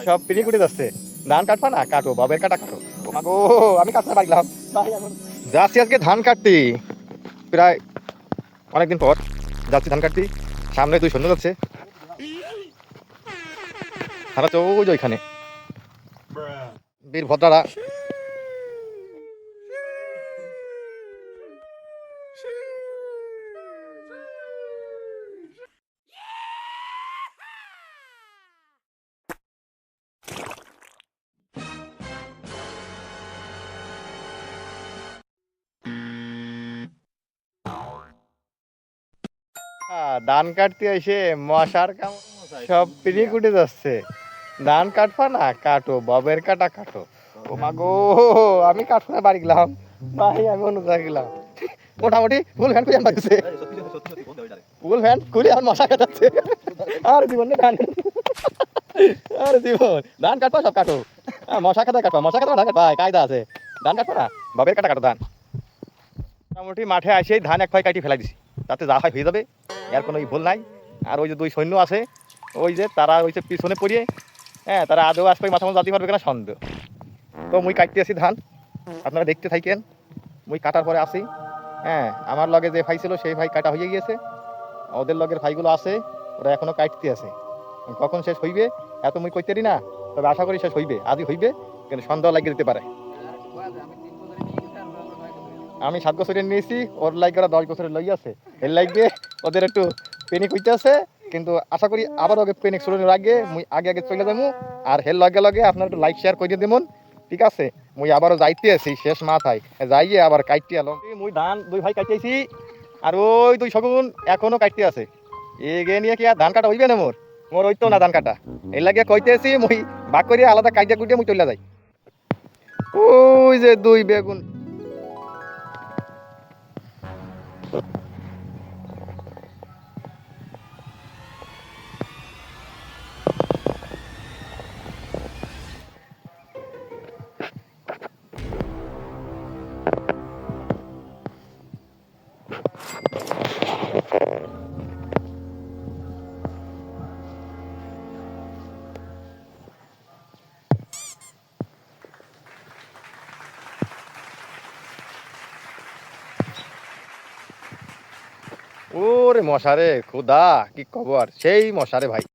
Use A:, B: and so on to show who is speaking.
A: সব পিড়ি কুটে যাচ্ছে। ধান কাটবা না কাটো, বাবের কাটা কাটো। ও মা গো, আমি কাটতে পারলাম যাচ্ছি আজকে ধান কাটতে। প্রায় অনেকদিন পর যাচ্ছি ধান কাটতে। সামনে 2 সৈন্য যাচ্ছে, তারা তো ওই যে ওইখানে বীর ভদ্রারা। ধান কাটতে এসে মশার কামড় সব পিড়ি কুটে যাচ্ছে। ধান কাটবা না কাটো, বাবের কাটা কাটো। ও মা গো, আমি কাটতে বাড়ি গেলাম ভাই, আমি অন্য জায়গায় গেলাম। মোটামুটি ফুল ফ্যান খুলে পাচ্ছে, ফুল ফ্যান খুলে আমার মশা কাটাচ্ছে। আর জীবন ধান, আর জীবন ধান কাটবা সব কাটো। মশা খাতা কাটবা, মশা খাতা ধান কাটবা, কায়দা আছে। ধান কাটবা না বাবের কাটা কাটো ধান। মোটামুটি মাঠে আসেই ধান এক ফাই কাটি ফেলাই দিছি, তাতে যা হয় হয়ে যাবে, এর কোনো ভুল নাই। আর ওই যে 2 সৈন্য আছে, ওই যে তারা ওই যে পিছনে পড়িয়ে, হ্যাঁ তারা আদৌ আসবে মাথা মাথা জাতি পারবে কিনা সন্দেহ। তো মুই কাটতে আসি ধান, আপনারা দেখতে থাকেন। মুই কাটার পরে আসি, হ্যাঁ আমার লগে যে ভাই ছিল সেই ভাই কাটা হয়ে গিয়েছে, ওদের লগের ভাইগুলো আছে, ওরা এখনো কাটতে আছে। কখন শেষ হইবে এত মুই কইতে পারি না, তবে আশা করি শেষ হইবে, আজই হইবে, কিন্তু সন্দেহ লাগিয়ে দিতে পারে। আমি 7 বছরের নিয়েছি, ওর লাইক ওরা 10 বছরের লই আছে, এর লাইকে ওদের একটু পেনিক হইতে আছে। কিন্তু আশা করি আবার ওকে পেনিক শুরুর আগে মুই আগে আগে চলে যাবো। আর হের লগে লগে আপনার একটু লাইক শেয়ার করে দেবেন, ঠিক আছে? মুই আবারও যাইতে আছি শেষ মাথায়, যাইয়ে আবার কাটতে এলাম। মুই ধান 2 ভাই কাটতেছি, আর ওই 2 শগুন এখনো কাটতে আছে। এগে নিয়ে কি আর ধান কাটা হইবে না মোর? মোর হইতো না ধান কাটা, এর লাগে কইতেছি মুই ভাগ করিয়া আলাদা কাইজা কুটিয়ে মুই চলে যাই। ওই যে 2 বেগুন। ওরে মশারে খোদা, কি খবর সেই মশারে ভাই।